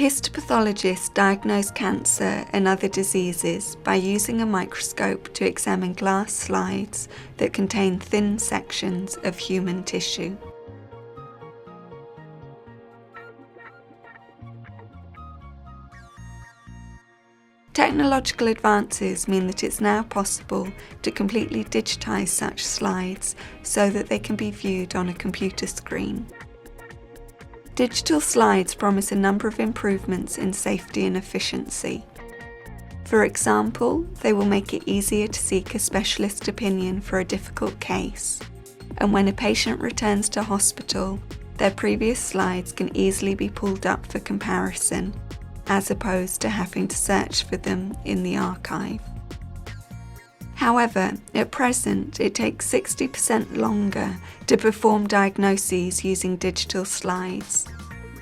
Histopathologists diagnose cancer and other diseases by using a microscope to examine glass slides that contain thin sections of human tissue. Technological advances mean that it's now possible to completely digitize such slides so that they can be viewed on a computer screen. Digital slides promise a number of improvements in safety and efficiency. For example, they will make it easier to seek a specialist opinion for a difficult case, and when a patient returns to hospital, their previous slides can easily be pulled up for comparison, as opposed to having to search for them in the archive. However, at present, it takes 60% longer to perform diagnoses using digital slides.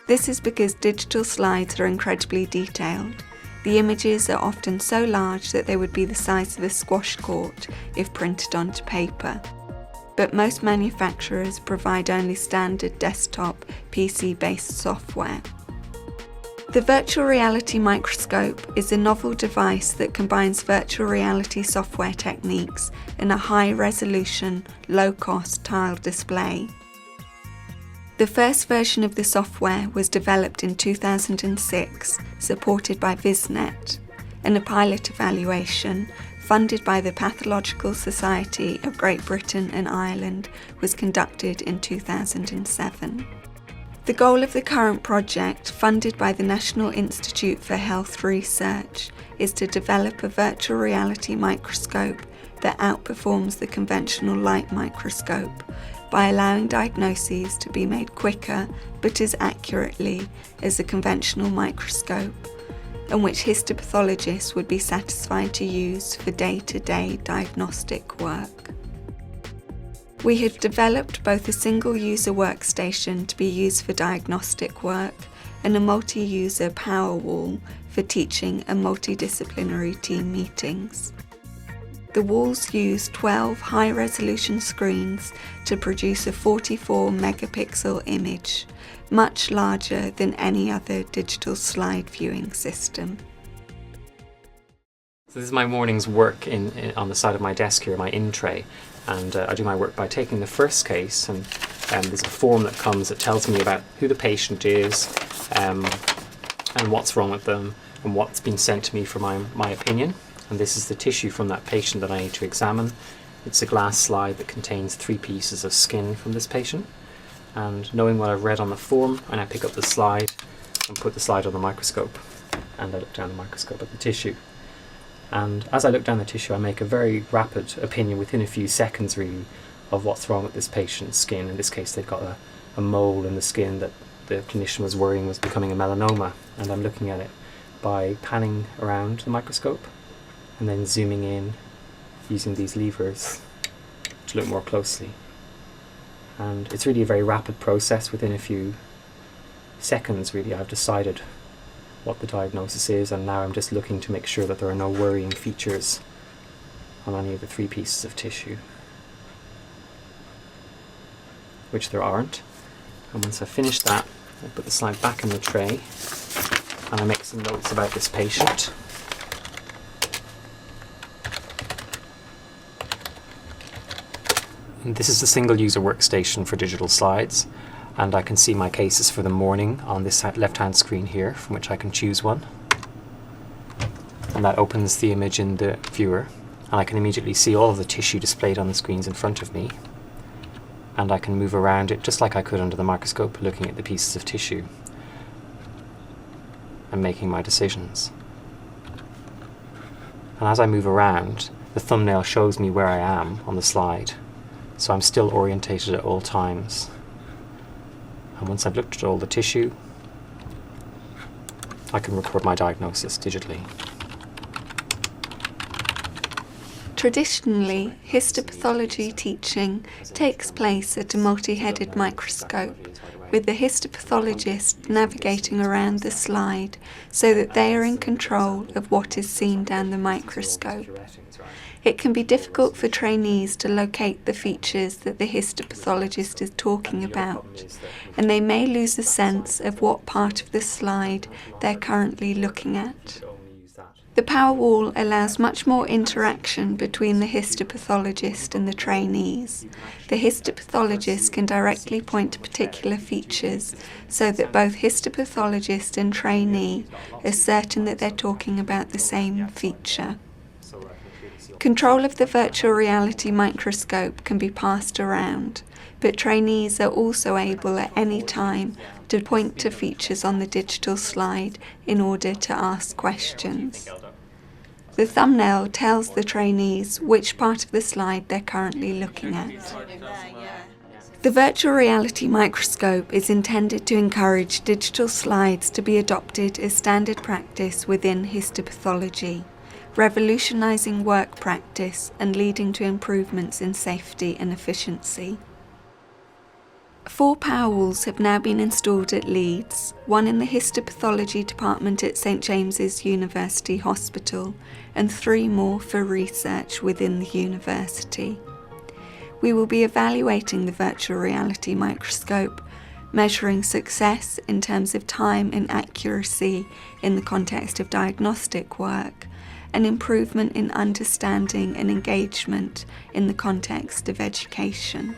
This is because digital slides are incredibly detailed. The images are often so large that they would be the size of a squash court if printed onto paper. But most manufacturers provide only standard desktop PC-based software. The virtual reality microscope is a novel device that combines virtual reality software techniques in a high-resolution, low-cost tile display. The first version of the software was developed in 2006, supported by VisNet, and a pilot evaluation, funded by the Pathological Society of Great Britain and Ireland, was conducted in 2007. The goal of the current project, funded by the National Institute for Health Research, is to develop a virtual reality microscope that outperforms the conventional light microscope by allowing diagnoses to be made quicker but as accurately as a conventional microscope, and which histopathologists would be satisfied to use for day-to-day diagnostic work. We have developed both a single-user workstation to be used for diagnostic work and a multi-user Powerwall for teaching and multidisciplinary team meetings. The walls use 12 high-resolution screens to produce a 44 megapixel image, much larger than any other digital slide viewing system. So this is my morning's work on the side of my desk here, my in tray. And I do my work by taking the first case, and there's a form that comes that tells me about who the patient is and what's wrong with them and what's been sent to me for my opinion. And this is the tissue from that patient that I need to examine. It's a glass slide that contains 3 pieces of skin from this patient. And knowing what I've read on the form, I now pick up the slide and put the slide on the microscope, and I look down the microscope at the tissue. And as I look down the tissue, I make a very rapid opinion within a few seconds really of what's wrong with this patient's skin. In this case, they've got a mole in the skin that the clinician was worrying was becoming a melanoma, and I'm looking at it by panning around the microscope and then zooming in using these levers to look more closely. And it's really a very rapid process. Within a few seconds really I've decided what the diagnosis is, and now I'm just looking to make sure that there are no worrying features on any of the 3 pieces of tissue, which there aren't. And once I've finished that, I put the slide back in the tray and I make some notes about this patient. And this is the single-user workstation for digital slides, and I can see my cases for the morning on this left-hand screen here, from which I can choose one. And that opens the image in the viewer, and I can immediately see all of the tissue displayed on the screens in front of me. And I can move around it just like I could under the microscope, looking at the pieces of tissue and making my decisions. And as I move around, the thumbnail shows me where I am on the slide, so I'm still orientated at all times. And once I've looked at all the tissue, I can record my diagnosis digitally. Traditionally, histopathology teaching takes place at a multi-headed microscope, with the histopathologist navigating around the slide so that they are in control of what is seen down the microscope. It can be difficult for trainees to locate the features that the histopathologist is talking about, and they may lose a sense of what part of the slide they're currently looking at. The Powerwall allows much more interaction between the histopathologist and the trainees. The histopathologist can directly point to particular features so that both histopathologist and trainee are certain that they're talking about the same feature. Control of the virtual reality microscope can be passed around, but trainees are also able at any time to point to features on the digital slide in order to ask questions. The thumbnail tells the trainees which part of the slide they're currently looking at. The virtual reality microscope is intended to encourage digital slides to be adopted as standard practice within histopathology, revolutionising work practice and leading to improvements in safety and efficiency. 4 Powerwalls have now been installed at Leeds, 1 in the histopathology department at St James's University Hospital, and 3 more for research within the university. We will be evaluating the virtual reality microscope, measuring success in terms of time and accuracy in the context of diagnostic work, and improvement in understanding and engagement in the context of education.